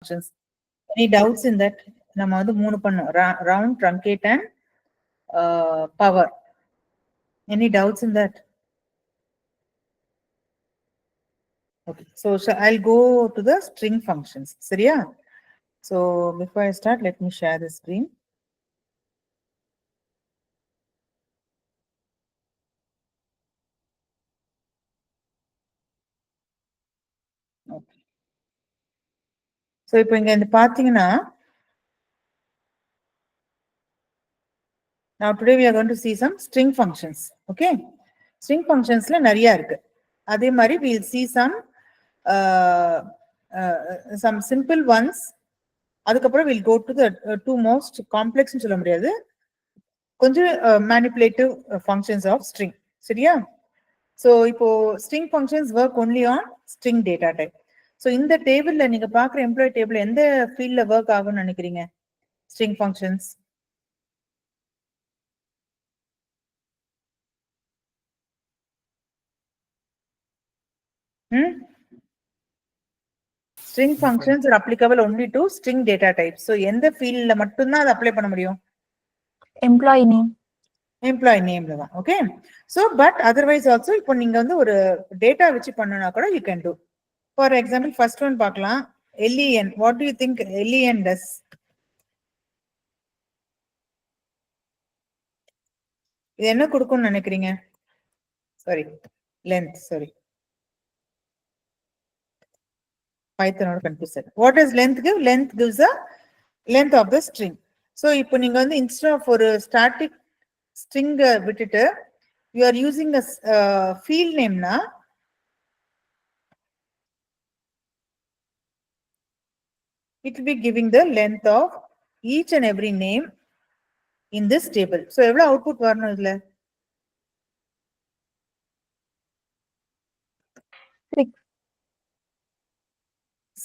functions. Any doubts in that? நம்ம வந்து மூணு பண்ணோம், round, truncate and power. Any doubts in that? Okay, so I'll go to the string functions. சரியா? So before I start, let me share the screen. Okay. So இப்போ இங்க இந்த பாத்தீங்கன்னா, now today we are going to see some string functions. Okay, string functionsல நிறைய இருக்கு. அதே மாதிரி we'll see some simple ones. அதுக்கப்புறம் we'll go to the two most complex னு சொல்ல முடியாது, கொஞ்சம் manipulative functions of string. சரியா? So இப்போ string functions work only on string data type. So இந்த டேபிள்ல நீங்க பாக்குற எம்ப்ளாயி டேபிள் எந்த ஃபீல்ட்ல ஒர்க் ஆகும்னு நினைக்கிறீங்க? string functions. String functions are applicable only to string data types. So எந்த ஃபீல்ட்ல மட்டும் தான் அதை அப்ளை பண்ண முடியும்? Employee name. எம்ப்ளாயி நேம்ல தான். Okay, so but otherwise also இப்போ நீங்க வந்து ஒரு டேட்டா வச்சு பண்ணனா கூட you can do. For example first one பார்க்கலாம், LEN. What do you think LEN does? இது என்ன கொடுக்கும்னு நினைக்கிறீங்க? Sorry, length. சாரி, பைத்தனோட confuse. What is length give? Length gives a length of the string. So இப்போ நீங்க வந்து இன்ஸ்டெட் ஆஃப் ஒரு ஸ்டாட்டிக் ஸ்ட்ரிங் விட்டுட்டு you are using a field நேம்னா, it will be giving the length of each and every name in this table. So எவ்வளவு output வரணும் இதுல?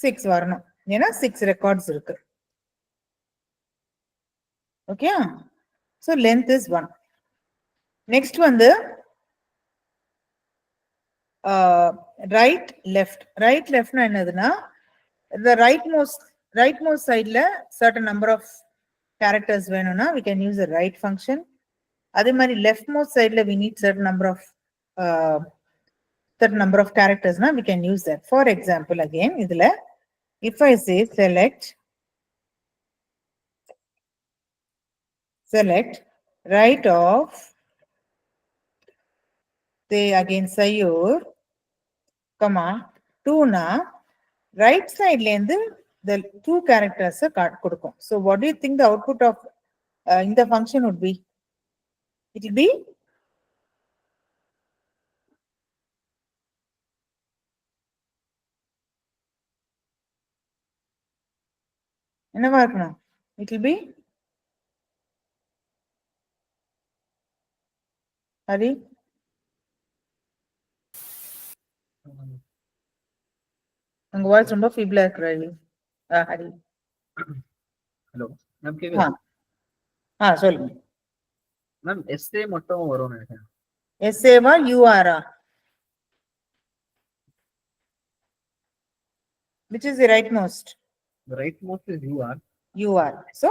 6 வரணும். ஏன்னா 6 ரெக்கார்ட்ஸ் இருக்கு. Okay, so length is 1. Next வந்து ரைட் லெஃப்ட். ரைட் லெஃப்ட்னா என்னதுன்னா, the rightmost sideல certain number of characters வேணும்னா we can use the right function. அதே மாதிரி leftmost sideல we need certain number of characters na we can use that. For example, again இதுல if I say select right of, say again Sayur, comma 2 na right side la irundhu the two characters கொடுக்கும். So what do you think the output of in the function would be? It will be என்னவா இருக்கணும்? It will be Hari. உங்க voice ரொம்ப ஃபீபிளா இருக்கு Ravi. Hari. Hello ma'am, கேக்குதா? சொல்லுங்க ma'am. S A மட்டும் வரும் நினைக்கிறேன். எஸ்ஏவா யூஆரா? which is the rightmost? The rightmost is UR. UR. So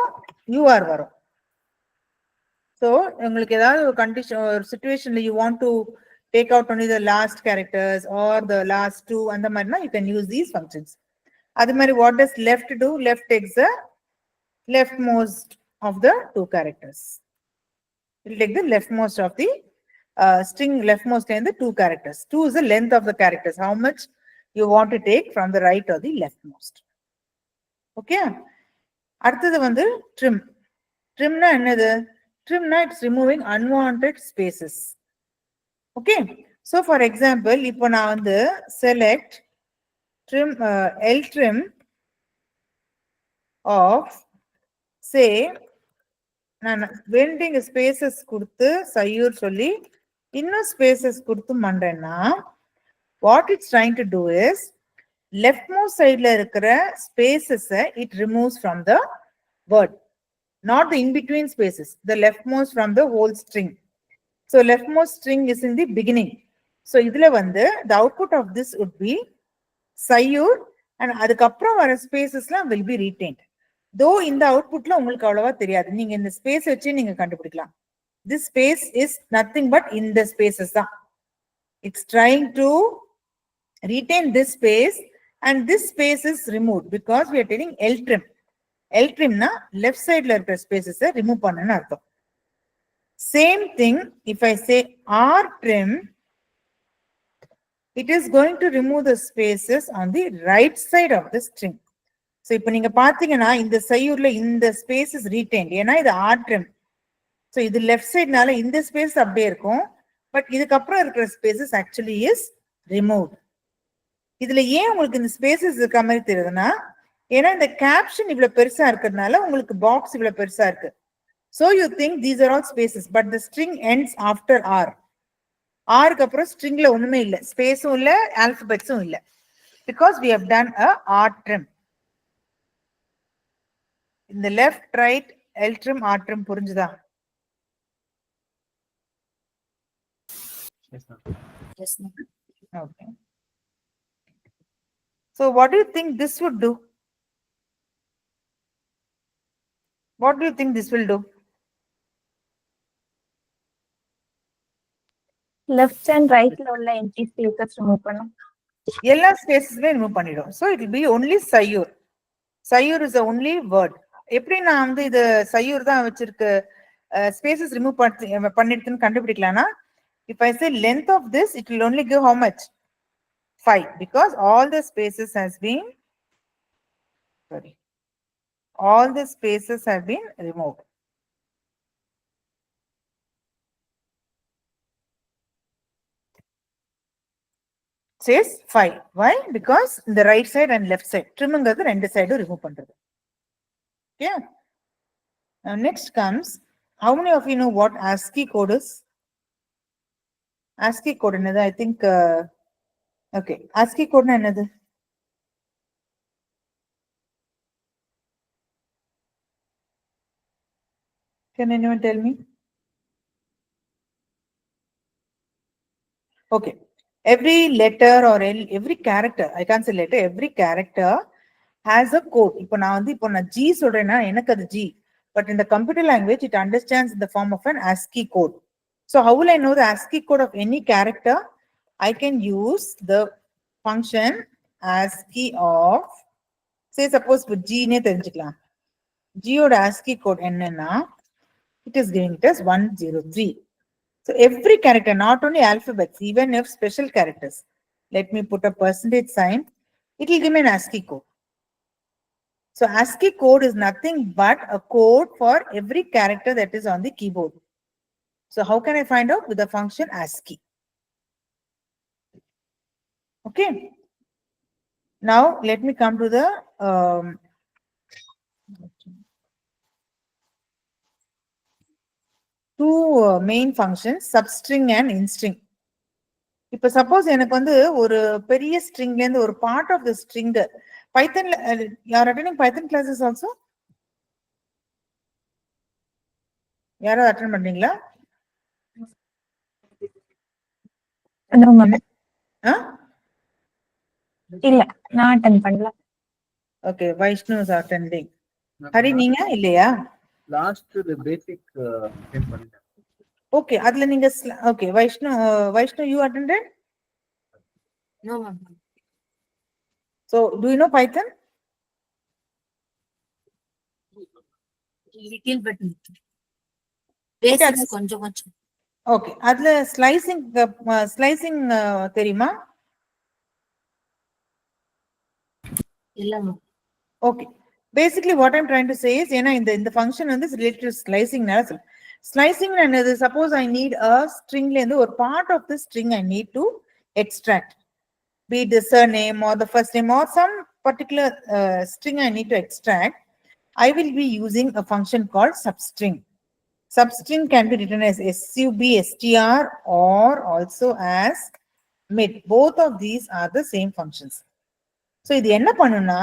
UR வரும். So உங்களுக்கு ஏதாவது ஒரு கண்டிஷன் ஒரு சிச்சுவேஷன்ல you want to take out only the last characters or the last two அந்த மாதிரினா you can use these functions. அது மாதிரி what does left do? Left takes the leftmost of the two characters. It will take the leftmost of the string, leftmost and the two characters. 2 is the length of the characters, how much you want to take from the right or the leftmost. Okay, அடுத்தது வந்து trim. Trimனா என்னது? Trimனா it's removing unwanted spaces. Okay, so for example இப்போ நான் வந்து select trim ltrim of, say நான் வேண்டிங்க spaces கொடுத்து சையூர் சொல்லி இன்னும் ஸ்பேசஸ் கொடுத்து பண்றேன்னா what it's trying to do is leftmost sideல இருக்கிற spaces it removes from the word, not the in between spaces, the leftmost from the whole string. So leftmost string is in the beginning. So இதுல வந்து the output of this would be Sayur and அதுக்கப்புறம் வர ஸ்பேசஸ்லாம் will be retained. though இந்த அவுட்புட்ல உங்களுக்கு அவ்வளவா தெரியாது, நீங்க இந்த ஸ்பேஸ் வச்சு நீங்க கண்டுபிடிக்கலாம். this space is nothing but இந்த spaces தான். it's trying to retain this space and this space is removed because we are telling L trim. L trim na left side la இருக்கிற spaces remove பண்ணனும் அர்த்தம். same thing if I say R trim, it is going to remove the spaces on the right side of the string. so இப்போ நீங்க பாத்தீங்கன்னா இந்த சையூர்ல இந்த space is retained ஏன்னா இது R trim. so இது left side நால இந்த space அப்படியே இருக்கும், பட் இதுக்கு அப்புறம் இருக்கிற spaces actually is removed. இதுல ஏன் உங்களுக்கு இந்த ஸ்பேசஸ் இருக்க மாதிரி தெரியுதுன்னா, ஏன்னா இந்த கேப்ஷன் இவ்வளவு பெருசா இருக்கிறதுனால உங்களுக்கு பாக்ஸ் இவ்வளவு பெருசா இருக்கு. so you think these are all spaces but the string ends after R. ஆருக்கு அப்புறம் ஸ்ட்ரிங்ல ஒண்ணுமே இல்ல, ஸ்பேஸும் இல்ல, ஆல்பபெட்ஸும் இல்ல, because we have done a R trim. இந்த left right L trim R trim புரிஞ்சுதா? Yes, ma'am. Yes, ma'am. okay. so what do you think this would do? what do you think this will do? Left and right ல உள்ள empty spaces remove பண்ணும். எல்லா ஸ்பேசஸ்மே remove பண்ணிடும். so it will be only sayur. sayur is the only word. எப்படி நான் வந்து இது sayur தான் வச்சிருக்கு ஸ்பேசஸ் ரிமூவ் பண்ணிருக்குன்னு கண்டுபிடிக்கலாம்னா, if I say length of this, it will only give how much? 5 because all the spaces has been all the spaces have been removed. says 5. why? because the right side and left side trimங்கிறது ரெண்டு சைடும் remove பண்றது. okay, now next comes, how many of you know what ASCII code is? ASCII code என்னது? I think okay, ASCII code என்னது? can anyone tell me? okay, every letter or every character, I can't say letter, every character has a code. இப்போ நான் வந்து இப்போ நான் G சொல்றேன்னா எனக்கு அது G, but in the computer language it understands in the form of an ASCII code. so how will I know the ASCII code of any character? I can use the function ASCII of, say suppose for G னே தெரிஞ்சுக்கலாம். G ஓட ASCII code என்னன்னா, it is giving it as 103. so every character, not only alphabets, even if special characters, let me put a percentage sign, it will give me an ASCII code. so ASCII code is nothing but a code for every character that is on the keyboard. so how can I find out? with the function ASCII. okay, now let me come to the two main functions, substring and instring. இப்ப suppose எனக்கு வந்து ஒரு பெரிய ஸ்ட்ரிங்ல இருந்து ஒரு part of the string பைத்தன்ல, யார் attending பைத்தன் classes also? யாராவது attend பண்றீங்களா? No, ma'am. ஆ இல்ல, நான் attend பண்ணல. Okay, Vaishnav is attending. Ma'am, Hari நீங்க இல்லையா? last the basic attend பண்ணிட்டேன். ஓகே, அதுல நீங்க okay, Vaishnav you attended? No, ma'am. so do you know Python? Little bit. Okay, Basics கொஞ்சம் கொஞ்சம். ஓகே, அதுல ஸ்லைசிங் தெரியுமா? இல்ல ma'am. okay, basically what I'm trying to say is, ஏன்னா இந்த function வந்து related to slicing னால slicing என்னது, suppose I need a stringல இருந்து ஒரு part of the string I need to extract, be it the surname or the first name or some particular string I need to extract. I will be using a function called substring. Substring can be written as substr or also as mid. Both of these are the same functions. so இது என்ன பண்ணுனா,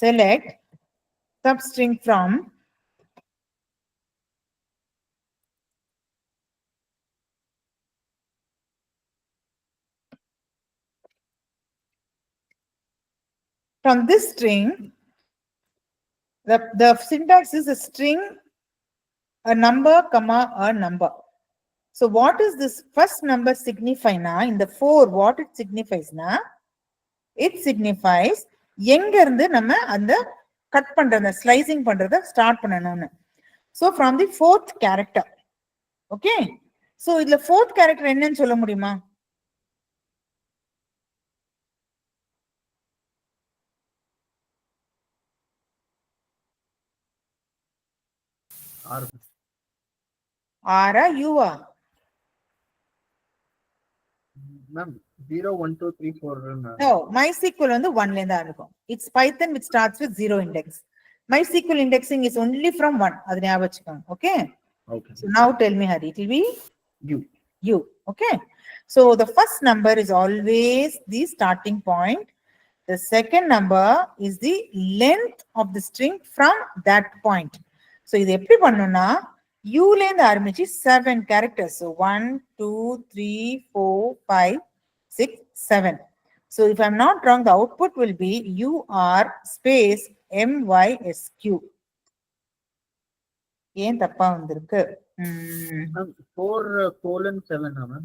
select substring from From this string, the syntax is a string, a number, comma, a number. So what is this first number signify na? In the 4, what it signifies na? It signifies எங்க இருந்து நம்ம அந்த cut பண்றத slicing பண்றத start பண்ணணும்னு. So from the 4th character. Okay. So இதுல 4th character என்னன்னு சொல்ல முடியுமா? R. ஆரா யூவா? Ma'am, 0, 1, 2, 3, 4. No, MySQL வந்து 1 ல இருந்து ஆரம்பிக்கும். It's Python which starts with 0 index. MySQL indexing is only from 1. அது ஞாபகம் வச்சுக்கோங்க. Okay. Okay. So now tell me, Hari, it will be U. Okay. So the first number is always the starting point. The second number is the length of the string from that point. So இது எப்படி பண்ணனும்னா U ல இருந்து ஆரம்பிச்சு 7 characters. So 1, 2, 3, 4, 5, 6, 7. So if I'm not wrong, the output will be UR space MYSQ. ஏன் தப்பா வந்திருக்கு? Ma'am, 4:7 ma'am.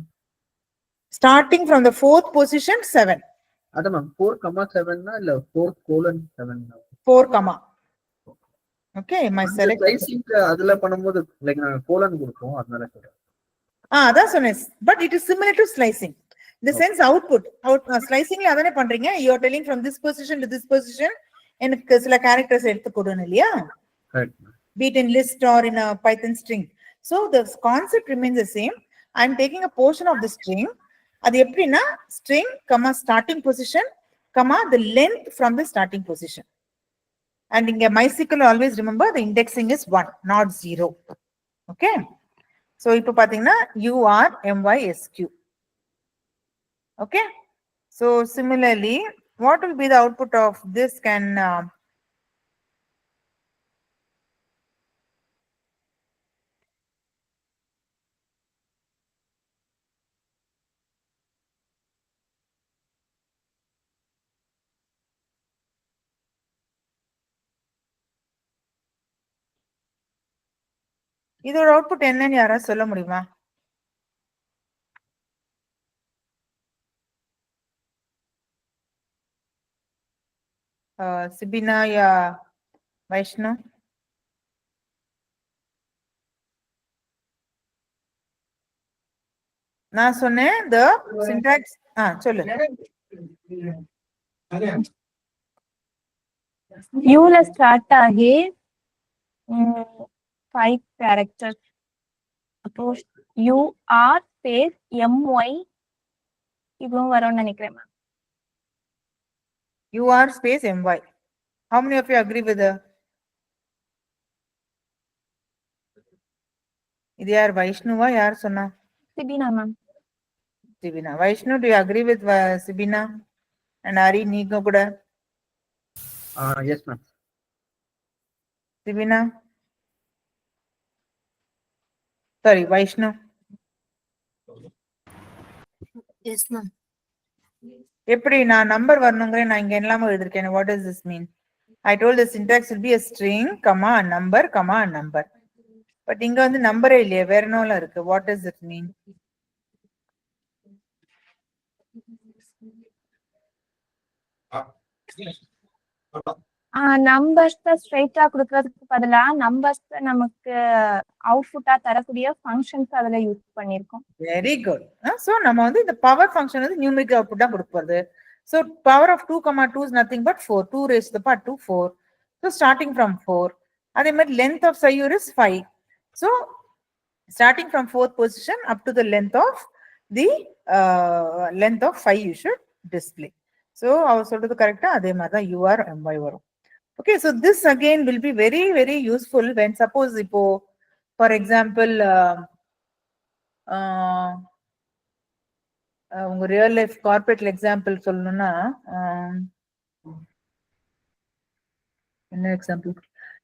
Starting from the 4th position, 7. அதான் மேம் 4,7 இல்ல 4:7. 4 comma. Okay, my select. Slicing அதுல பண்ணும்போது லைக் நான் கோலன் கொடுப்போம் அதனால சொல்றேன். அதான் சொன்னேன். But it is similar to slicing. In the sense output. Slicing ல அதானே பண்றீங்க. You are telling from this position to this position. எனக்கு சில characters எடுத்து கொடுன்னு இல்லையா? Correct. Be it in list or in a Python string. So the concept remains the same. I am taking a portion of the string. அது எப்படின்னா string, comma, starting position, comma, the length from the starting position. And in MySQL, always remember the indexing is 1, not 0. Okay. So இப்போ பாத்தீங்கன்னா UR MYSQ. Okay. So similarly, what will be the output of this? Can இதோட output என்னன்னு யாராவது சொல்ல முடியுமா? Sibina ya Vaishnu? நான் சொன்னேன் the syntax. சொல்லு. U ல ஸ்டார்ட் ஆகி 5 characters. அப்போ UR space MY இவ்வளவு வரும்னு நினைக்கிறேன் ma'am. UR space MY. How many of you agree with the? இது யார் வைஷ்ணுவா யார் சொன்னா? சிபினா ma'am. Sibina. Vaishnu, do you agree with Sibina? And Ari, நீங்க கூட? Yes ma'am. Sibina? Sorry, Vaishnu. Yes ma'am. எப்படி நான் நம்பர் வரணுங்கிறேன் நான் இங்க எல்லாமே எழுதிருக்கேன். What does this mean? I told the syntax will be a string, comma, a number, comma, a number. But இங்க வந்து நம்பரே இல்லையே, வேற என்னல இருக்கு. What does it mean? Numbers ஸ்ட்ரைட்டா கொடுக்கறதுக்கு பதிலா நம்பர்ஸ் நமக்கு அவுட்புட்டா தரக்கூடிய ஃபங்க்ஷன்ஸ் அதுல யூஸ் பண்ணிருக்கோம். Very good. So நம்ம வந்து இந்த பவர் ஃபங்க்ஷன் வந்து நியூமெரிக் அவுட்புட் தான் கொடுக்கிறது. So power of 2, 2 is nothing but 4. 2 raised to the power 2, 4. So starting from 4. அதே மாதிரி length of Sayur is 5. So starting from 4th position up to the length of 5 you should display. So அவர் சொல்றது கரெக்டா அதே மாதிரி தான் UR MY வரும். Okay, so this again will be very, very useful when suppose இப்போ for example உங்க real life corporate example சொல்லணும்னா என்ன example?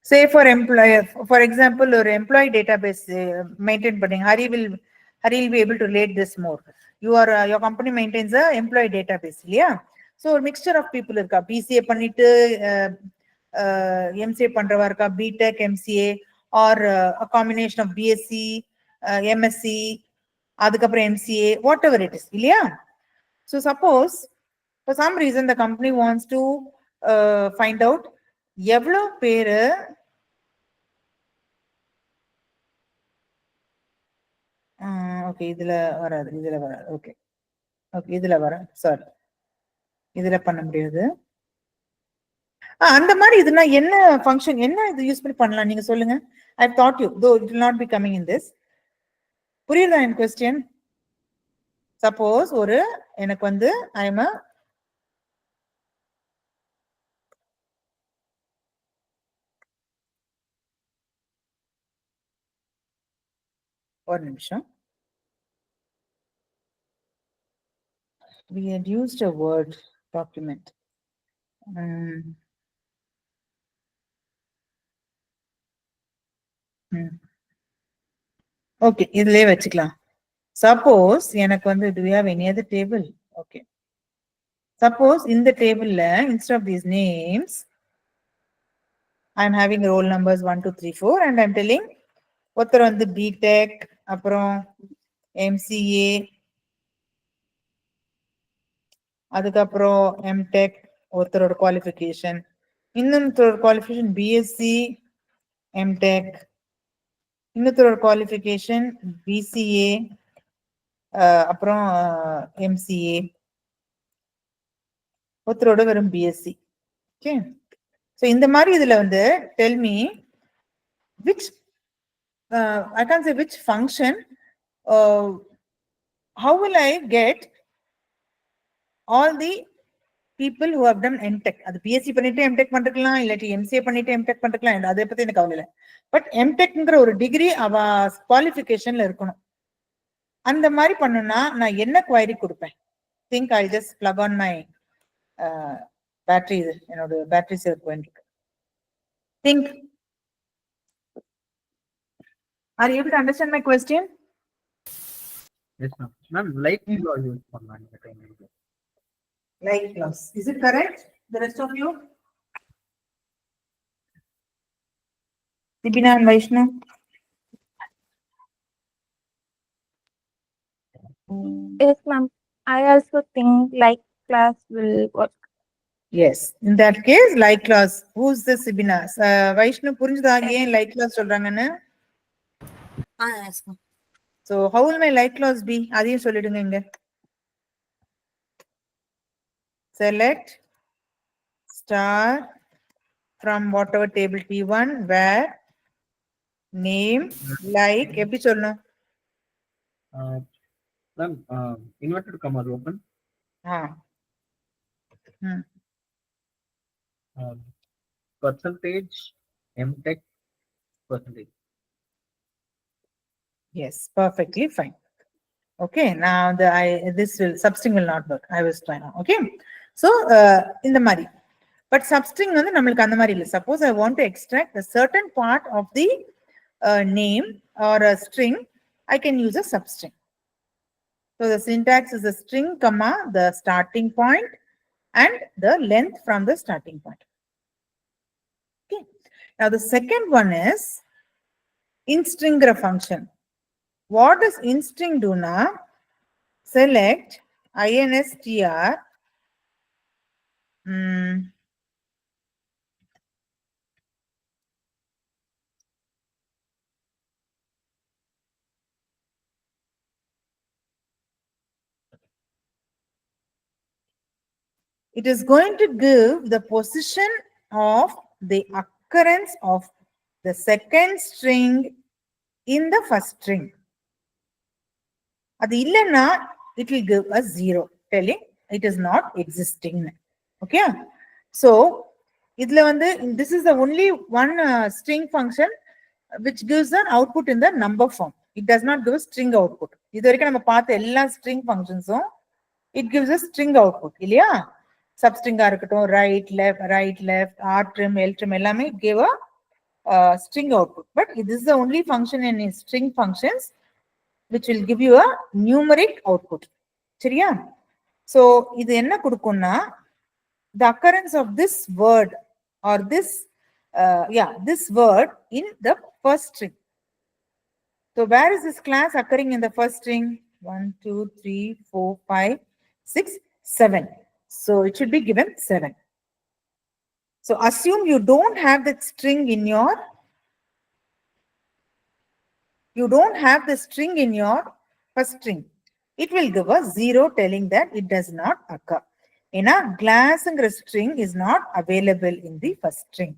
Say for employer, for example, ஒரு employee database maintain பண்ணீங்க. Hari will be able to relate this more. Your company maintains a employee database, இல்லையா? So ஒரு mixture of people இருக்கா, BCA பண்ணிட்டு MCA பண்றவா இருக்கா, BTech MCA or combination of BSc MSc அதுக்கப்புறம் MCA whatever it is இல்லையா. So suppose for some reason the company wants to find out எவ்வளவு பேரு ஓகே இதுல வராது, ஓகே ஓகே இதுல வர சாரி இதுல பண்ண முடியாது. அந்த மாதிரி இதுனா என்ன ஃபங்க்ஷன், என்ன இது யூஸ் பண்ணி பண்ணலாம் நீங்க சொல்லுங்க. I thought you though it will not be coming in this. புரியுதா என் கொஸ்டின்? சப்போஸ் ஒரு எனக்கு வந்து ஐ எம் ஒரு நிமிஷம். We had used a word document. Okay இதுலயே வச்சுக்கலாம். சப்போஸ் எனக்கு வந்து do we have any other table? Okay. Suppose in the table instead of these names I am having roll numbers 1 2 3 4 and I am telling ஒருத்தர் வந்து BTech அப்புறம் MCA அதுக்கப்புறம் MTech ஒருத்தரோட qualification, இன்னொருத்தரோட குவாலிஃபிகேஷன் பிஎஸ்சி எம்டெக், இன்னொருத்தரோட qualification BCA அப்புறம் MCA, ஒருத்தரோட வெறும் பிஎஸ்சி. ஓகே. ஸோ இந்த மாதிரி இதுல வந்து tell me which I can't say which function, how will I get all the people who have done MTech? அது பிஎஸ்சி பண்ணிட்டு எம்டெக் பண்ணிருக்கலாம், இல்லாட்டி எம்சிஏ பண்ணிட்டு எம்டெக் பண்ணிருக்கலாம், அதை பத்தி எனக்கு கவலை இல்லை. பட் எம்டெக்ங்கிற ஒரு டிகிரி அவ குவாலிஃபிகேஷன்ல இருக்கணும். அந்த மாதிரி பண்ணணும்னா நான் என்ன குவைரி கொடுப்பேன்? Think I just plug on my battery, இது என்னோட பேட்டரி சேவ் பண்ணிருக்கு. Think, are you able to understand my question? Yes ma'am. Ma'am like law use பண்ணலாம் இந்த டைம்ல. Like clause, is it correct? The rest of you? Sibina and Vaishnav? Yes, ma'am. I also think like class will work. Yes, in that case like clause. Who's the Sibina? Vaishnav புரிஞ்சுதா ஏன் like clause சொல்றாங்கன்னு? Yes ma'am. So how will my like clause be? அதையும் சொல்லிடுங்க இங்க. Select star from whatever table T1 where name like எப்படி சொல்லணும்? Ma'am inverted comma open. Percentage MTech percentage. Yes, perfectly fine. Okay, now this will substring will not work. I was trying. Okay, so in the மாதிரி, but substring வந்து நம்மளுக்கு அந்த மாதிரி இல்லை. Suppose I want to extract a certain part of the name or a string, I can use a substring. So the syntax is a string comma the starting point and the length from the starting point. Okay, now the second one is instring function. What does instring do now? Select instr it is going to give the position of the occurrence of the second string in the first string. அது இல்லைன்னா it will give us 0, telling it is not existing. Okay, so இதுல வந்து this is the only one string function which gives an output in the number form. It does not give a string output. இது வரைக்கும் நம்ம பார்த்த எல்லா string functionsம் it gives a string output இல்லையா? சப்ஸ்ட்ரிங்கா இருக்கட்டும், right left r trim l trim எல்லாமே give a string output. But this is the only function in string functions which will give you a numeric output. சரியா? So இது என்ன கொடுக்கும்னா the occurrence of this word or this this word in the first string. So where is this class occurring in the first string? 1, 2, 3, 4, 5, 6, 7. So it should be given 7. So assume you don't have that string in your, first string. It will give us 0 telling that it does not occur. In a class string is not available in the first string.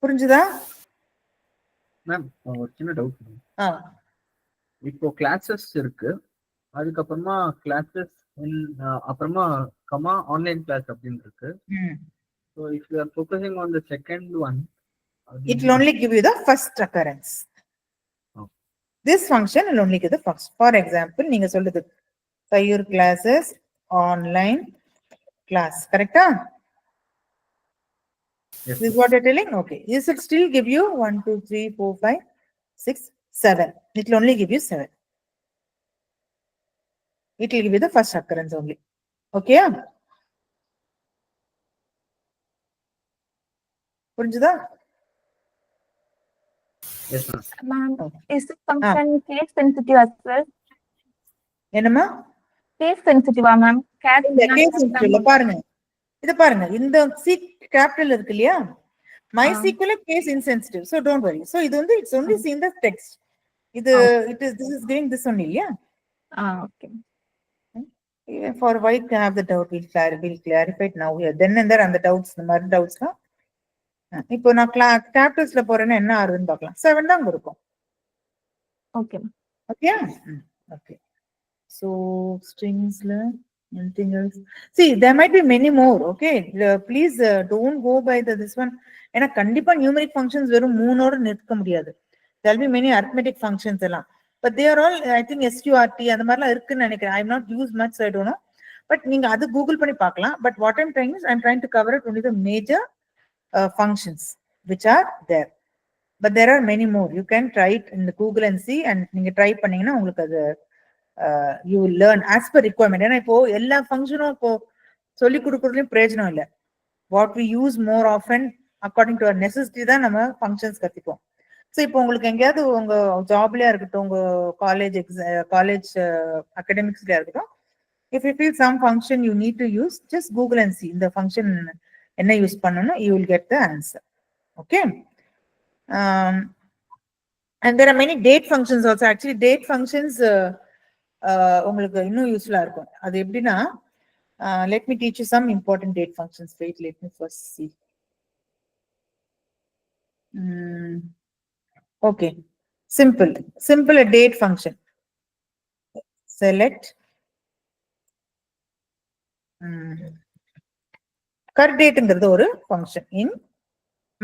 புரிஞ்சுதா? Ma'am ஒரு சின்ன doubt ma'am. ஆ. இப்போ classes இருக்கு, அதுக்கப்புறமா classes அப்புறமா comma online class அப்படின்னு இருக்கு. So if you are focusing on the second one, it will only give you the first occurrence. Oh. This function will only give the first. For example, நீங்க சொல்லுது Sayur classes online class, correct? Yes, This is what you're telling? Okay. This will still give you 1, 2, 3, 4, 5, 6, 7. It will only give you 7. It will give you the first occurrence only. Okay? புரிஞ்சுதா? yes ma'am. Ma'am, Okay. is the function case sensitive as well? என்னம்மா? Case sensitive, ma'am. இந்த case sensitive பாருங்க. இத பாருங்க. இந்த C capital இருக்கு இல்லையா? MySQL case insensitive. So don't worry. So இது வந்து it's only seen the text. இது this is giving this only, yeah? Okay. Even for why you have the doubt, we'll clarify it now here. Then and there and the doubts, the மாதிரி doubtsனா இப்போ நான் capitals-ல போறேன்னா என்ன ஆகுதுன்னு பார்க்கலாம். 7 தான் இருக்கும். Okay. Okay? Okay. So strings-ல anything else? See, there might be many more. Okay? Please don't go by this one. ஏன்னா கண்டிப்பா numeric functions வெறும் 3 ஓட நிறுத்த முடியாது. There will be many arithmetic functions எல்லாம். But they are all, I think SQRT அந்த மாதிரிலாம் இருக்குன்னு நினைக்கிறேன். I have not used much, so I don't know. But நீங்க அது கூகுள் பண்ணி பார்க்கலாம். But what I'm trying is, I'm trying to cover it only the major functions which are there. But there are many more. You can try it in the Google and see, and நீங்க try பண்ணீங்கன்னா உங்களுக்கு அது you will learn as per requirement. ஏன்னா இப்போ எல்லா ஃபங்க்ஷனும் இப்போ சொல்லி கொடுக்கறதுலயும் பிரயோஜனம் இல்லை. What we use more often according to our necessity தான் நம்ம functions கத்துப்போம். ஸோ இப்போ உங்களுக்கு எங்கேயாவது உங்க ஜாப்லயா இருக்கட்டும், உங்க காலேஜ் அகடமிக்ஸ்லயா இருக்கட்டும், if you feel some function you need to use, just Google and see இந்த function என்ன யூஸ் பண்ணணும், you will get the answer. Okay? And there are many date functions also. Actually date functions உங்களுக்கு இன்னும் யூஸ்ஃபுல்லா இருக்கும். அது எப்படின்னா, let me teach you some important date functions. Wait, let me first see. Okay, simple a date function. Select current dateங்கிறது ஒரு function in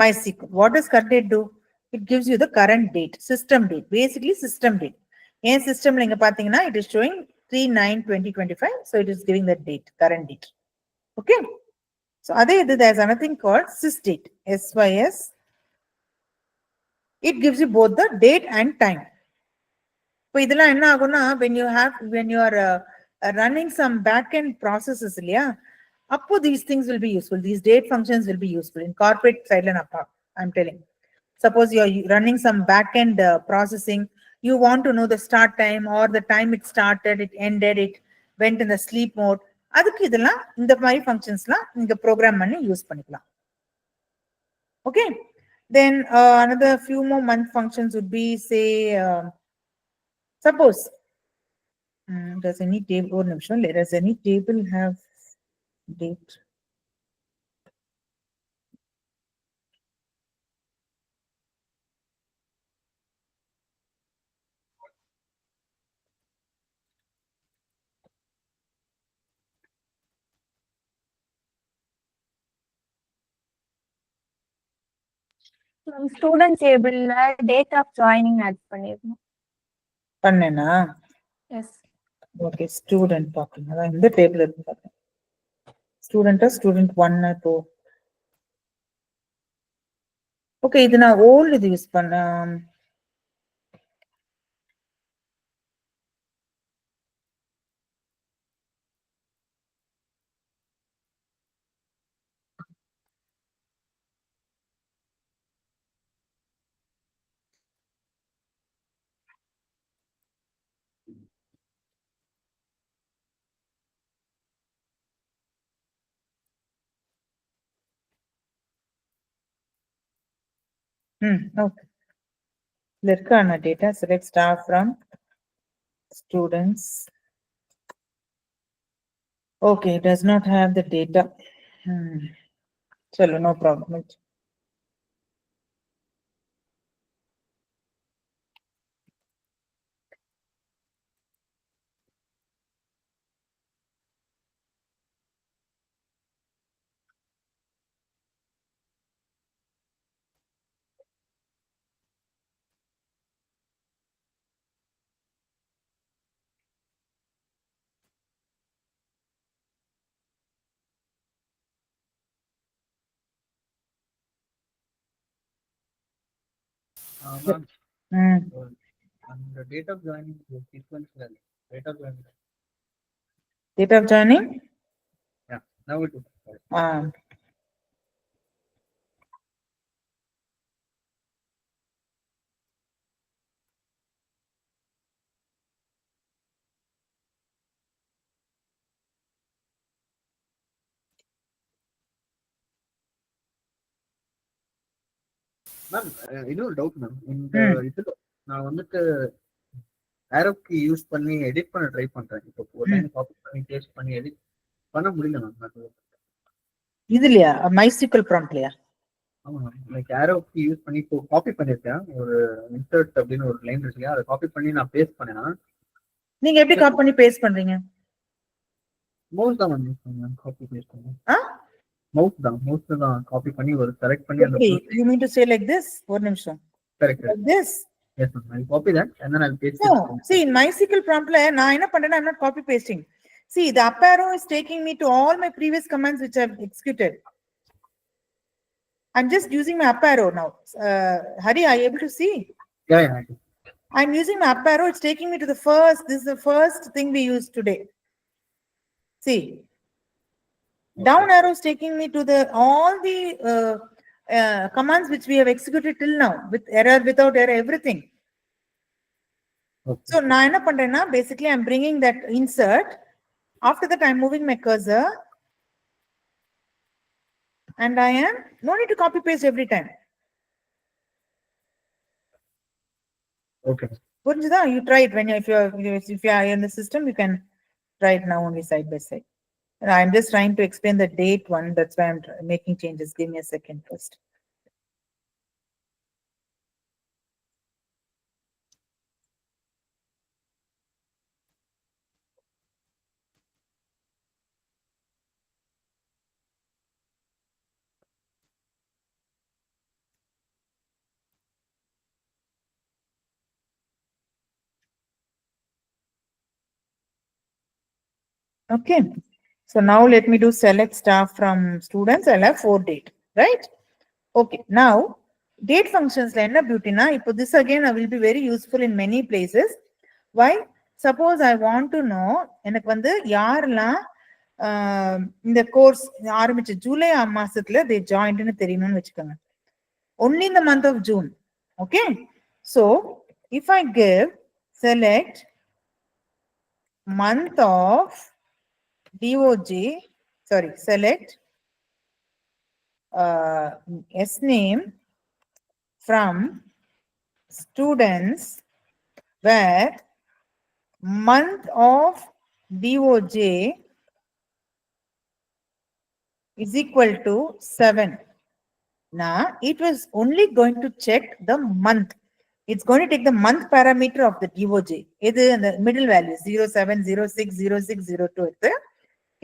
MySQL. What does current date do? It gives you the current date, system date, basically system date. ஏன் சிஸ்டம்ல இங்க பாத்தீங்கன்னா it is showing 3/9/2025, so it is giving that date, current date. Okay? So அதே இது there's another thing called sysdate, SYS. It gives you both the date and time. இப்போ இதெல்லாம் என்ன ஆகும்னா, when you are running some back-end processes இல்லையா, அப்போ these things will be useful. These date functions will be useful. In corporate side, I'm telling. Suppose you are running some back-end processing, you want to know the start time or the time it started, it ended, it went in the sleep mode. அதுக்கு இதெல்லாம் இந்த மாதிரி functionsலாம் நீங்க program பண்ணி use பண்ணிக்கலாம். Okay? Then another few more month functions would be, say, suppose does any table, does any table have date? Student டேபிள்ல date of joining add பண்ணிருக்கோம். பண்ணேனா? S. Okay, student பார்க்கணும். அதான் இந்த டேபிள் இருக்கு பாருங்க. ஸ்டூடெண்டா ஸ்டூடெண்ட் 1 இப்போ. ஓகே, இது நான் ஓல்ட் இது யூஸ் பண்ண. Okay. Lirkana data, select staff from students. Okay, it does not have the data. Chalo, no problem. Ma'am, and the date of joining is sequential. Date of joining. Date of joining? Yeah, now it is. Ma'am இன்னொரு doubt ma'am. இந்த இதுல நான் வந்துட்டு arrow key use பண்ணி edit பண்ண try பண்றேன். இப்போ ஒரு லைன் காப்பி பண்ணி பேஸ்ட் பண்ணி எடிட் பண்ண முடியல மேம். இதுலயா MySQL ப்ராம்ப்ட்லயா? ஆமா ma'am. Like arrow key use பண்ணி இப்போ காப்பி பண்ணிருக்கேன். ஒரு இன்சர்ட் அப்படின்னு ஒரு லைன் இருக்கு. அதை காப்பி பண்ணி நான் பேஸ்ட் பண்ணேனா. நீங்க எப்படி காப்பி பண்ணி பேஸ்ட் பண்றீங்க? மவுஸ் தான் யூஸ் பண்ணுவேன் காப்பி பேஸ்ட் பண்ண. மவுஸ் தான் காப்பி பண்ணி ஒரு செலக்ட் பண்ணி அந்த you mean to say like this? ஒரு நிமிஷம். Correct. Like this? Yes ma'am. I'll copy that and then I'll paste No. it. See, in MySQL promptல நான் என்ன பண்றேன்னா I'm not copy pasting. See, the up arrow is taking me to all my previous commands which I've executed. I'm just using my up arrow now. Hari, are you able to see? Yeah. I'm using my up arrow. It's taking me to the first. This is the first thing we used today. See, down arrow is taking me to the all the commands which we have executed till now with error, without error, everything. Okay. So now என்ன பண்றேன்னா basically I'm bringing that insert. After that I'm moving my cursor and I am no need to copy paste every time. Okay. புரிஞ்சுதா? You try it when if you are in the system you can try it now only side by side. And I'm just trying to explain the date one. That's why I'm making changes. Give me a second first. Okay. So now let me do select staff from students. I'll have 4 date, right? Okay. Now date functions enna beauty na. Ipo this again will be very useful in many places. Why? Suppose I want to know எனக்கு வந்து யாரெல்லாம் இந்த course ஆரம்பிச்ச ஜூலை மாசத்துல they joined னு தெரியணும்னு வெச்சுக்கோங்க. Only in the month of June. Okay. So if I give select month of DOJ, sorry, select S name from students where month of DOJ is equal to 7. Now it was only going to check the month. It's going to take the month parameter of the DOJ. Either in the middle value 0706 0602.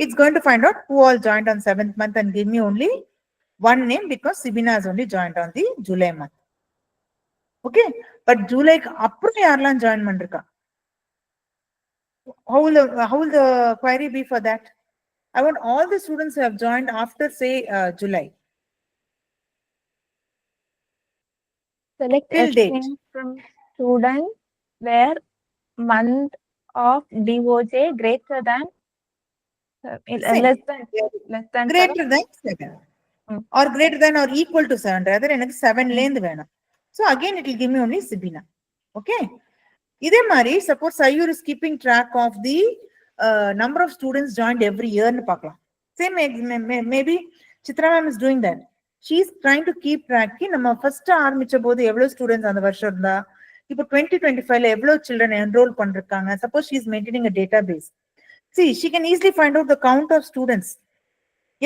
It's going to find out who all joined on 7th month and give me only one name because Sibina has only joined on the July month. Okay, but July appuram yaarlam join pandirka. How will the query be for that? I want all the students who have joined after say July. Select Till date. name from student where month of DOJ greater than Same. less than Greater than 7 or greater than or equal to 7. Rather எனக்கு 7 லேந்து வேணும். So again it will give me only Sibina. Okay. இதே மாதிரி suppose Sayur is keeping track of the number of students joined every year னு பார்க்கலாம். Same maybe Chitra ma'am is doing that. she is trying to keep track நம்ம first ஆரம்பிச்ச போது எவ்வளவு students அந்த வருஷம் இருந்தா, இப்போ 2025ல எவ்வளவு children enroll பண்ணிருக்காங்க. suppose she is maintaining a database. See, she can easily find out the count of students.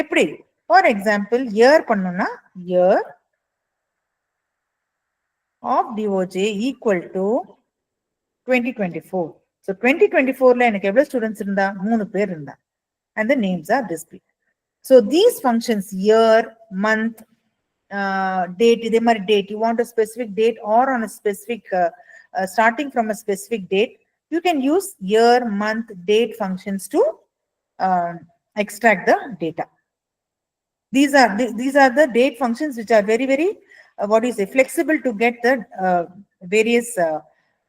எப்படி? for example, year பண்ணனும்னா year of DOJ equal to 2024. So 2024ல எனக்கு எவ்வளவு ஸ்டூடெண்ட்ஸ் இருந்தா? 3 பேர் இருந்தா. And the names are displayed. So these functions, year, month, date, இதே மாதிரி date, you want a specific date or on a specific, starting from a specific date, you can use year, month, date functions to extract the data. These are the date functions which are very, very, what do you say, flexible to get the various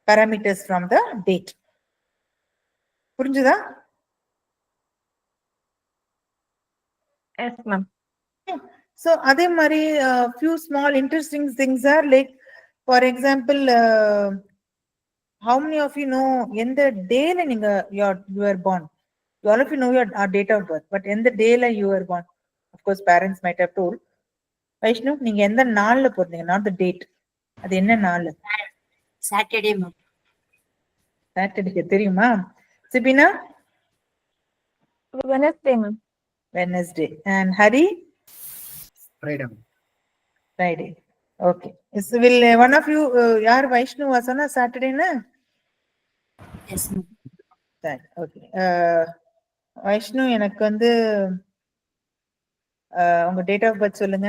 parameters from the date. புரிஞ்சுதா? Yes ma'am. So அதே மாதிரி few small interesting things are like, for example, how many of you know எந்த டேல நீங்க you were born? All of you know your date of birth, but எந்த டேல you were born? Of course parents might have told. Vaishnav, நீங்க எந்த நாள்ல பிறந்தீங்க? not the date. அது என்ன நாள்? Saturday ma'am. சாட்டர்டே தெரியுமா? Sibina? Wednesday ma'am. Wednesday. And Hari? Friday. Friday. Okay. So will one of you, yaar Vaishnu wasana Saturday na? Yes ma'am. Okay. Vaishnu, எனக்கு வந்து உங்க டேட் ஆஃப் பர்த் சொல்லுங்க.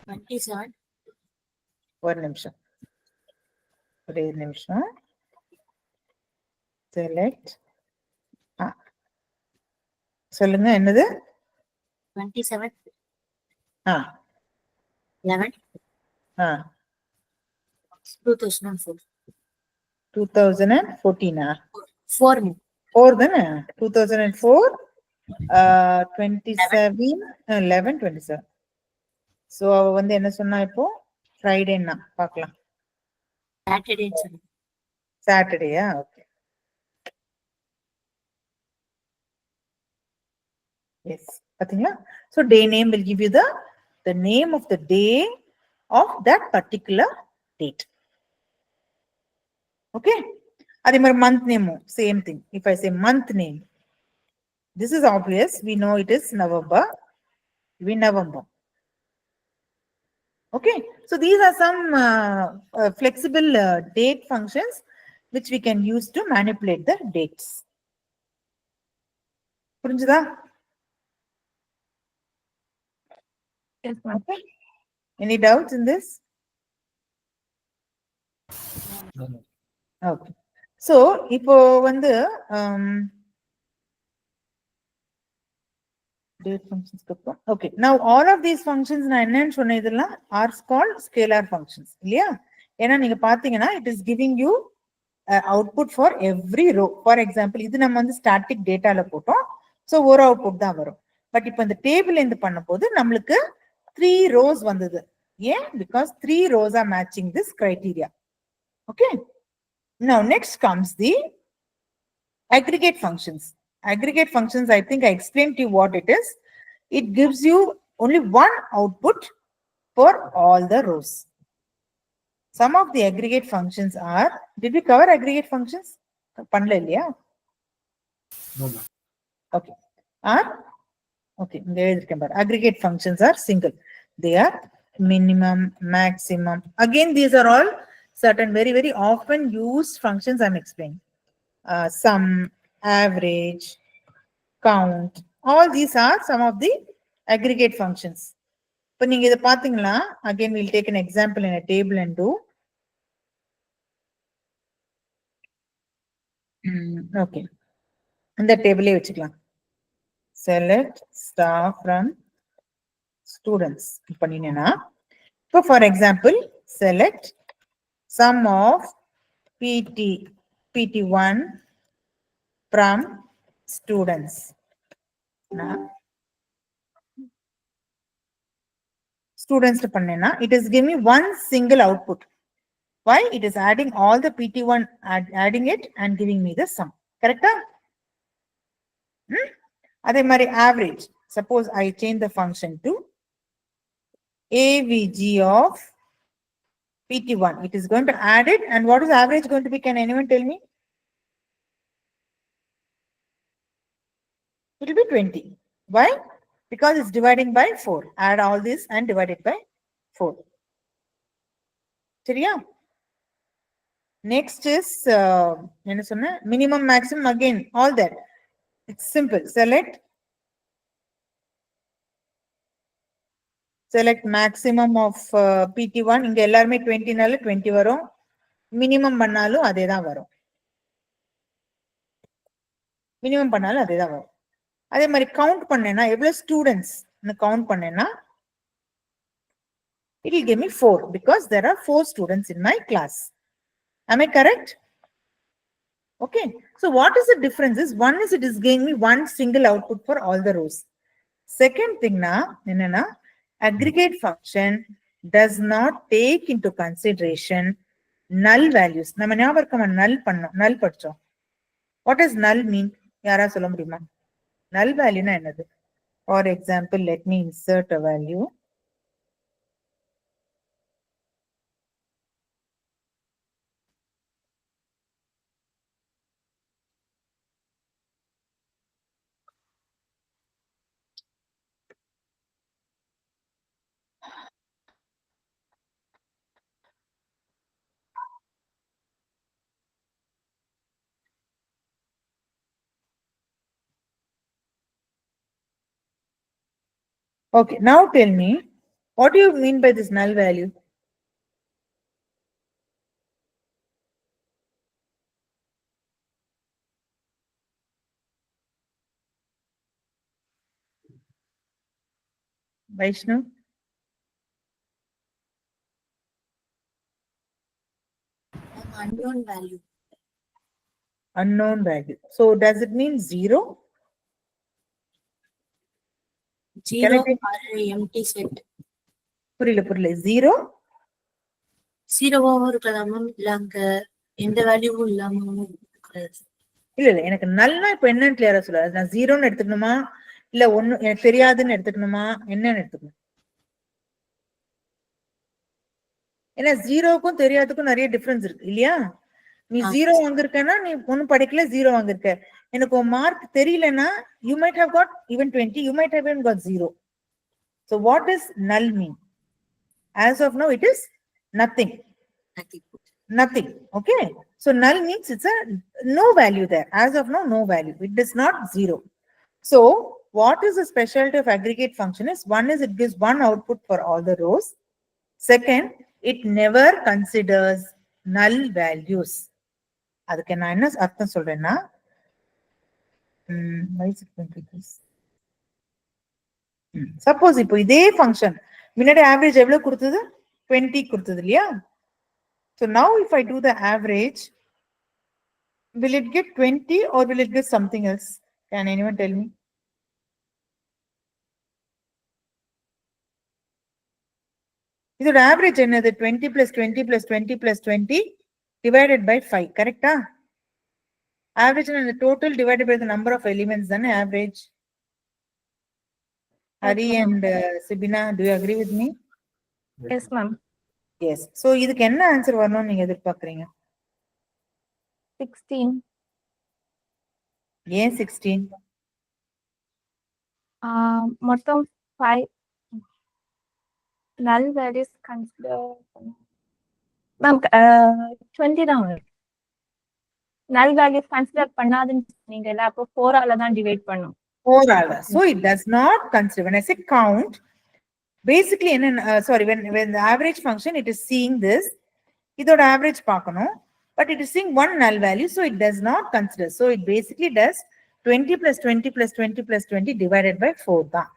27. ஒரு நிமிஷம். ஒரே நிமிஷம். Select. சொல்லுங்க என்னது? 27. 11. 2004. 2014. 4 மேம். 4 தானே? 2004, 27, 11, 27. So அவ வந்து என்ன சொன்னா இப்போ? ஃப்ரைடேன்னா பார்க்கலாம். சாட்டர்டே சொல்லு. சாட்டர்டேயா? ஓகே. Yes. பாத்தீங்களா? So day name will give you the name of the day of that particular date. Okay. அதே மாதிரி month name, same thing. If I say month name, this is obvious. We know it is November. November. Okay. So these are some flexible date functions which we can use to manipulate the dates. புரிஞ்சுதா? Yes ma'am. Okay. Any doubts in this? No, no. Okay. So இப்போ வந்து date functions கொடுப்போம். Okay. Now all of these functions நான் என்னன்னு சொன்ன இதெல்லாம் are called scalar functions. இல்லையா? ஏன்னா நீங்க பாத்தீங்கன்னா it is giving you output for every row. For example, இது நம்ம வந்து static dataல போட்டோம். So ஒரு output தான் வரும். பட் இப்போ இந்த டேபிள் இருந்து பண்ண போது நம்மளுக்கு 3 rows வந்தது. ஏன்? Because 3 rows are matching this criteria. Okay. Now next comes the aggregate functions. Aggregate functions, I think I explained to you what it is. It gives you only one output for all the rows. Some of the aggregate functions are, did we cover aggregate functions? Panla illaya? No, ma'am. Okay. Okay, aggregate functions are single. They are minimum, maximum. Again, these are all certain very, very often used functions I'm explaining. Sum, average, count. All these are some of the aggregate functions. இப்போ நீங்க இதை பாத்தீங்களா? Again, we'll take an example in a table and do. Okay. இந்த டேபிளே வச்சுக்கலாம். Select star from students. பண்ணினேன்னா இப்போ for example, select sum of PT1 from students. Students பண்ணேன்னா it is giving me one single output. Why? It is adding all the PT1, adding it and giving me the sum. Correct? அதே மாதிரி average. suppose I change the function to AVG of PT1. It is going to add it. And what is average going to be? Can anyone tell me? It will be 20. Why? Because it's dividing by 4. Add all this and divide it by 4. சரியா? Next is என்ன சொன்ன? Minimum, maximum, again, all that. It's simple. Select maximum of PT1. இங்க எல்லாருமே 20 நால 20 வரும். Minimum பண்ணாலும் அதே தான் வரும். Minimum பண்ணாலும் அதே தான் வரும். அதே மாதிரி கவுண்ட் பண்ணேன்னா எவ்வளவு ஸ்டூடெண்ட்ஸ் கவுண்ட் பண்ணேன்னா it will give me 4 because there are 4 students in my class. Am I correct? Okay. So what is the difference is one is it is giving me one single output for all the rows. Second thing na enna aggregate function does not take into consideration null values. நம்ம ஞாபகம் null பண்ணோம் null படிச்சோம். What does null mean? யாரா சொல்ல முடியுமா? Null value na என்னது? For example, let me insert a value. Okay, now tell me, what do you mean by this null value? Vaishnu? Unknown value. Unknown value. So does it mean 0? 0 Can or empty set. புரியல 0? 0 இருக்கலாமும் இல்ல அங்க எந்த வேல்யூவும் இல்லாம இருக்கிறது. இல்ல எனக்கு நல்னா இப்ப என்னன்னு கிளியரா சொல்ல. நான் 0ன்னு எடுத்துக்கணுமா இல்ல ஒண்ணு எனக்கு தெரியாதுன்னு எடுத்துக்கணுமா என்னன்னு எடுத்துக்கணும்? ஏன்னா 0க்கும் தெரியாதுக்கும் நிறைய டிஃபரன்ஸ் இருக்கு இல்லையா? நீ 0 வாங்கிருக்கனா நீ ஒன்னும் படிக்கல 0 வாங்கிருக்க. எனக்கு மார்க் தெரியலனா you might have got even 20, you might have even got 0. So what does null mean? As of now it is nothing. Nothing. Okay. So null means it's a no value there. As of now, no value. It is not 0. So what is the specialty of aggregate function is one is it gives one output for all the rows. Second, it never considers null values. அதுக்கு நான் என்ன அர்த்தம் சொல்றேன்னா suppose இப்போ இதே function முன்னாடி average எவ்வளவு கொடுத்தது 20 கொடுத்தது இல்லையா? So now if I do the average, will it get 20 or will it get something else? Can anyone tell me? இதோட average என்னது? 20 plus 20 plus 20 plus 20 divided by 5. Correct? Average and the total divided by the number of elements then average. Hari and Sibina, do you agree with me? Yes, ma'am. Yes. So இதுக்கு என்ன answer வரணும்னு நீங்க எதிர்பார்க்கறீங்க? 16. ஏன் 16? மொத்தம் 5 null values consider. Ma'am 20 தான் வரும். null values consider பண்ணாதுன்னு சொன்னீங்கல்ல, அப்போ 4 ஆல தான் டிவைட் பண்ணும். 4 ஆல. So it does not consider. When I say count, basically when the average function it is seeing this, இதோட average பார்க்கணும், but it is seeing one null value, so it does not consider. So it basically does 20 plus 20 plus 20 plus 20 divided by 4 தான்.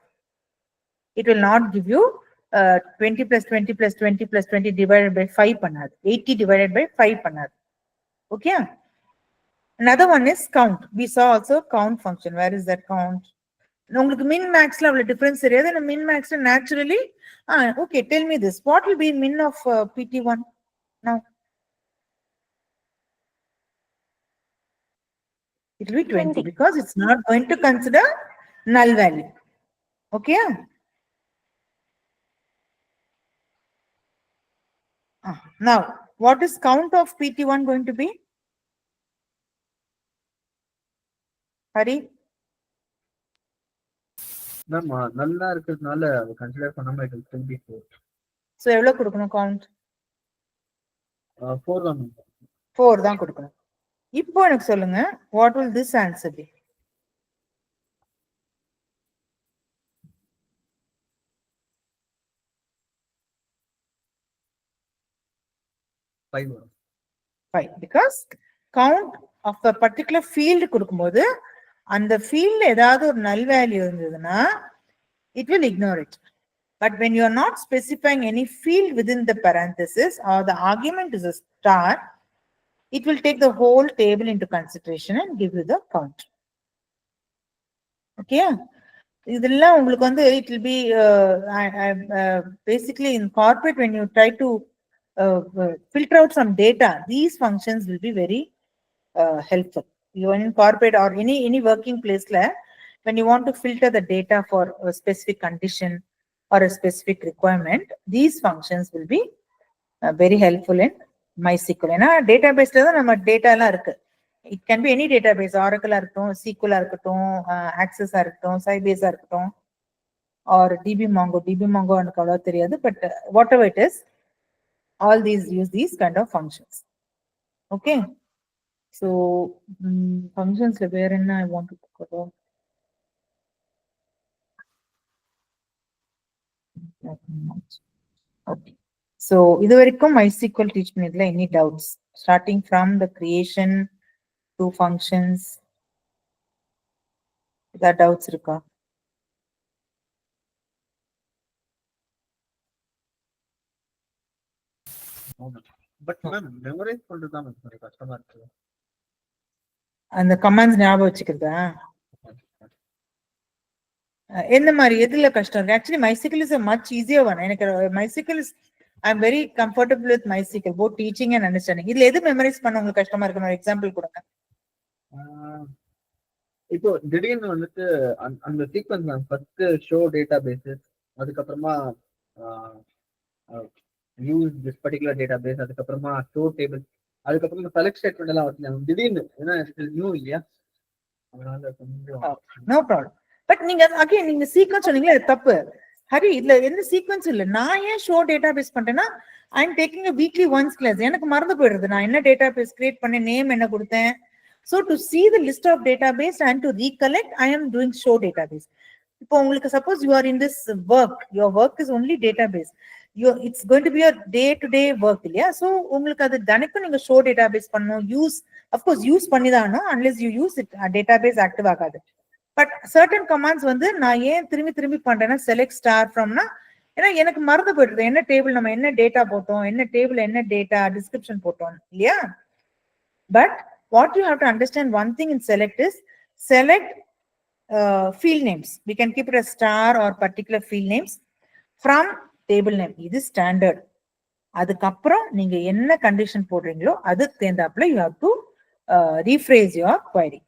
It will not give you 20 plus 20 plus 20 plus 20 divided by 5 பண்ணாது. 80 divided by 5 பண்ணாது. Okay? Another one is count. We saw also count function. Where is that count? உங்களுக்கு min maxல அவ்வளவு difference தெரியாது. நான் min maxல naturally okay, tell me this. What will be min of PT1 now? It will be 20 because it's not going to consider null value. Okay. Now, what is count of PT1 going to be? Hari? Ma'am நல்லா இருக்கிறதுனால அதை consider பண்ணாம it will still be 4. So, எவ்வளவு கொடுக்கணும் count? 4 தான் ma'am. 4 தான் கொடுக்கணும். இப்போ எனக்கு சொல்லுங்க, what will this answer be? Five வரும். 5 because count of a particular field கொடுக்கும்போது அந்த ஃபீல்ட்ல ஏதாவது ஒரு null value இருந்ததுன்னா it will ignore it. But when you are not specifying any field within the parenthesis or the argument is a star, it will take the whole table into consideration and give you the count. Okay. இதெல்லாம் உங்களுக்கு வந்து it will be basically in corporate when you try to filter out some data, these functions will be very helpful. You in corporate or any working place when you want to filter the data for a specific condition or a specific requirement, these functions will be very helpful in MySQL. ஏன்னா டேட்டாபேஸ்ல தான் நம்ம data எல்லாம் இருக்கு. It can be any database, Oracle ஆ இருக்கட்டும், SQL ஆ இருக்கட்டும், Access ஆ இருக்கட்டும், Sybase ஆ இருக்கட்டும், or DBmongo. DBmongo எனக்கு அவ்வளவு தெரியாது, but whatever it is, all these use these kind of functions. Okay. So functions la வேற என்ன I want to talk about. Okay. So இது வரைக்கும் MySQL teach பண்ணதுல any doubts starting from the creation to functions? That doubts இருக்கா? But ma'am memorise பண்றது தான் கொஞ்சம் கஷ்டமா இருக்கு. அந்த கமாண்ட்ஸ் ஞாபகம் வச்சுக்கிறதா? எந்த மாதிரி எதுல கஷ்டம் இருக்கு? Actually MySQL is a much easier one. எனக்கு MySQL is I'm very comfortable with MySQL, both teaching and understanding. இதுல எது மெமரைஸ் பண்ண உங்களுக்கு கஷ்டமா இருக்கு? ஒரு எக்ஸாம்பிள் கொடுங்க. இப்போ திடீர்னு வந்துட்டு அந்த sequence ma'am first show databases, அதுக்கப்புறமா use this particular database, அதுக்கப்புறமா ஷோ டேபிள், அதுக்கப்புறமா செலக்ட் ஸ்டேட்மெண்ட் எல்லாம் வச்சு திடீர்னு ஏன்னா நியூ இல்லையா, அதனால கொஞ்சம் நோ ப்ராப்ளம். பட் நீங்க அகைன் நீங்க சீக்வன்ஸ் சொன்னீங்களே அது தப்பு. ஹரி, இதுல எந்த சீக்வன்ஸ் இல்ல. நான் ஏன் ஷோ டேட்டா பேஸ் பண்றேன்னா I am taking a weekly once class. எனக்கு மறந்து போயிடுது நான் என்ன டேட்டா பேஸ் கிரியேட் பண்ண, நேம் என்ன கொடுத்தேன். So to see the list of database and to recollect, I am doing show database. இப்போ உங்களுக்கு suppose you are in this work, your work is only database. It's going to be a day to day work இல்லையா? So உங்களுக்கு அது தினைக்கும் நீங்க show database பண்ணணும். Use of course use பண்ணி தான் ஆகணும். unless you use it database active ஆகாது. பட் certain commands வந்து நான் ஏன் திரும்பி பண்றேன்னா select star fromனா ஏன்னா எனக்கு மறந்து போயிடுது என்ன டேபிள் நம்ம என்ன டேட்டா போட்டோம், என்ன டேபிள் என்ன டேட்டா டிஸ்கிரிப்ஷன் போட்டோம் இல்லையா? But what you have to understand one thing in select is select field names. We can keep it a star or particular field names from table name. இது standard. அதுக்கப்புறம் நீங்க என்ன condition போடுறீங்களோ அதுக்கு தேர்ந்தாப்புல you have to rephrase your query.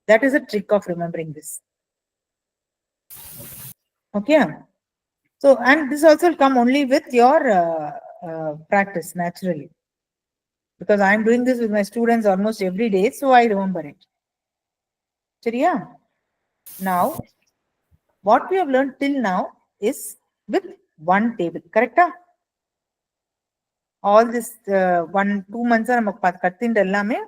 That is a trick of remembering this. Okay. So and this also will come only with your practice naturally. Because I am doing this with my students almost every day, so I remember it. சரியா? Now, what we have learned till now is with one table, correct? All this 1-2 months are நமக்கு கத்தின்ற எல்லாமே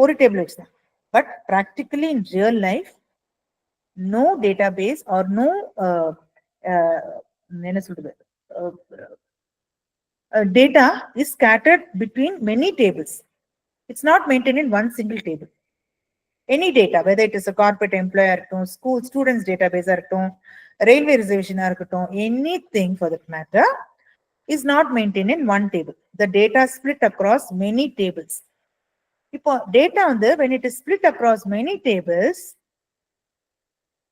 ஒரு table வச்சுதான். But practically in real life, no database or no என்ன சொல்றது data is scattered between many tables. It's not maintained in one single table. Any data, whether it is a corporate employee, school students database, railway reservation, anything for that matter, is not maintained in one table. The data is split across many tables. If data when it is split across many tables,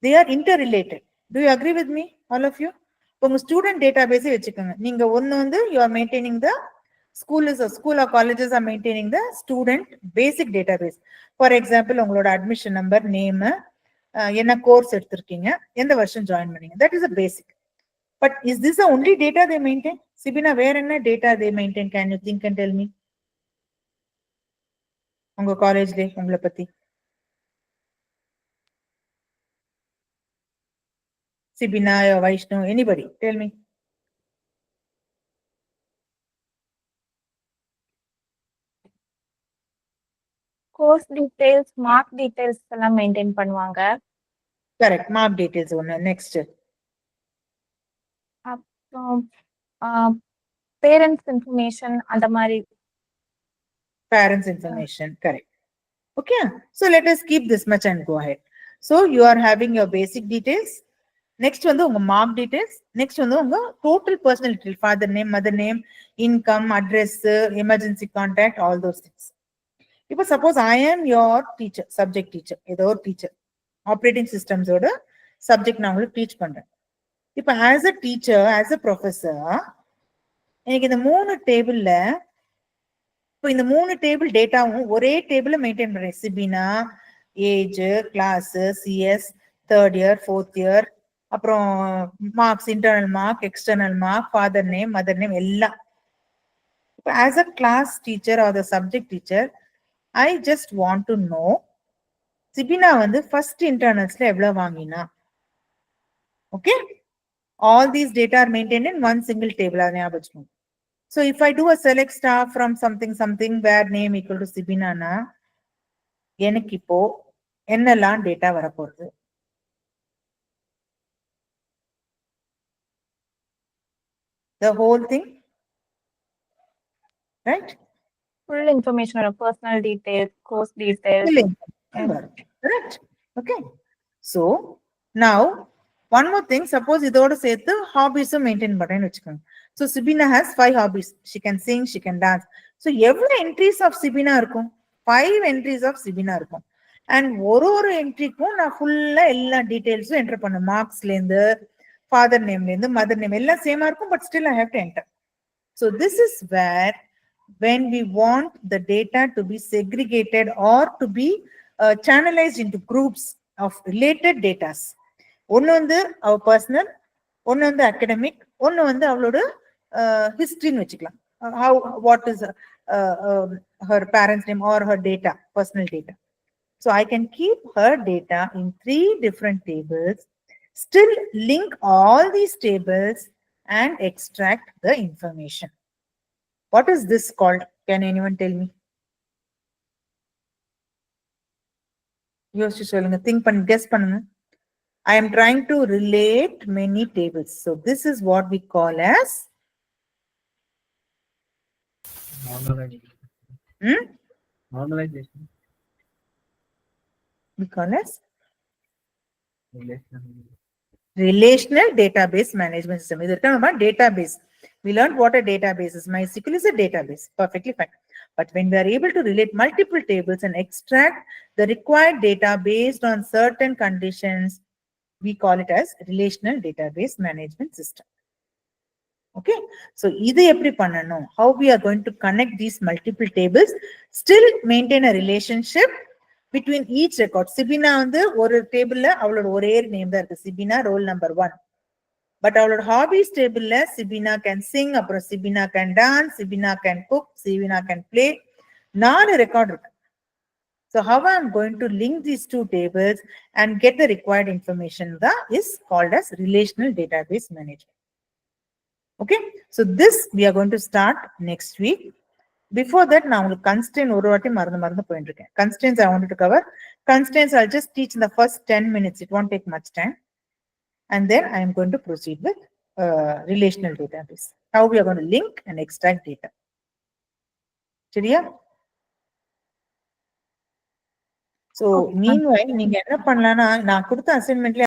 they are interrelated. Do you agree with me, all of you? உங்க student டேட்டாபேஸே வச்சுக்கோங்க. நீங்க ஒன்னு வந்து you are maintaining the school or colleges are maintaining the student basic database. For example, உங்களோட admission number, name, என்ன course எடுத்திருக்கீங்க, எந்த வருஷம் ஜாயின் பண்ணீங்க, that is a basic. But is this the only data they maintain? Sibina, வேற என்ன data they maintain? Can you think and tell me? உங்க காலேஜ்ல உங்களை பத்தி Sibina or Vaishnu, anybody, tell me. Course details, mark details எல்லாம் maintain பண்ணுவாங்க. Correct, mark details ஒண்ணு. Next. அப்புறம் பேரண்ட்ஸ் இன்ஃபர்மேஷன் அந்த மாதிரி. Parents information, correct. Okay, so let us keep this much and go ahead. So you are having your basic details. Next வந்து உங்க mark details. Next வந்து உங்க total personal detail, father name, mother name, income, address, emergency contact, all those things. இப்போ suppose I am your teacher, subject teacher, ஏதோ ஒரு teacher, operating systems ஓட subject நான் உங்களுக்கு teach பண்றேன். இப்போ as a teacher, as a professor, எனக்கு இந்த 3 டேபிள்ல இப்போ இந்த 3 டேபிள் டேட்டாவும் ஒரே டேபிள்ல மெயின்டைன் பண்றேன். Sibina, age, class, CS, 3rd year, 4th year, அப்புறம் marks, internal mark, external mark, father name, mother name எல்லாம். இப்போ as a class teacher or the subject teacher, I just want to know Sibina வந்து first இன்டர்னல்ஸ்ல எவ்வளவு வாங்கினா. Okay, all these data are maintained in one single table. அதை ஞாபகம் வச்சுக்கோங்க. So if I do a select star from something where name equal to Sibina na, எனக்கு இப்போ என்னெல்லாம் டேட்டா வரப்போகுது? The whole thing, right? Full information or personal details, course details. Correct. Okay. So now one more thing, suppose இதோட சேர்த்து ஹாபிஸும் maintain பண்றேன்னு வச்சுக்கோங்க. So Sibina has 5 hobbies. She can sing, she can dance. So எவ்வளவு entries of Sibina இருக்கும்? 5 entries of Sibina இருக்கும். And ஒரு என்ட்ரிக்கும் நான் ஃபுல்லா எல்லா டீடைல்ஸும் என்டர் பண்ணும். மார்க்ஸ்ல இருந்து, ஃபாதர் நேம்ல இருந்து, மதர் நேம் எல்லாம் சேமா இருக்கும். But still I have to enter. So this is where when we want the data to be segregated or to be channelized into groups of related data. ஒன்னு வந்து our personal, ஒன்னு வந்து academic, ஒன்னு வந்து அவளோட historyன்னு வச்சுக்கலாம். How, what is her parents name or her data, personal data. So I can keep her data in 3 different tables, still link all these tables and extract the information. What is this called? Can anyone tell me? யோசிச்சு சொல்லுங்க, think பண்ணு, guess பண்ணுங்க. I am trying to relate many tables. So this is what we call as normalization. We call as relational database management system. This is about database. We learned what a database is. MySQL is a database. Perfectly fine. But when we are able to relate multiple tables and extract the required data based on certain conditions, we call it as relational database management system. Okay. So இது எப்படி பண்ணணும்? How we are going to connect these multiple tables, still maintain a relationship between each record. Sibina வந்து ஒரு டேபிள்ல அவளோட ஒரே name தான் இருக்கு, Sibina roll number 1. பட் அவளோட ஹாபிஸ் டேபிள்ல Sibina can sing, அப்புறம் Sibina can dance, Sibina can cook, Sibina can play. 4 record இருக்கு. So how I am going to link these 2 tables and get the required information that is called as relational database management. Okay, so this we are going to start next week. Before that, now constraint ஒரு வாட்டி மறந்து போயிட்டு இருக்கேன். Constraints I wanted to cover. Constraints I'll just teach in the first 10 minutes. It won't take much time. And then I am going to proceed with relational database. How we are going to link and extract data. சரியா? So meanwhile, நீங்க என்ன பண்ணலாம்னா, நான் கொடுத்த அசைன்மெண்ட்ல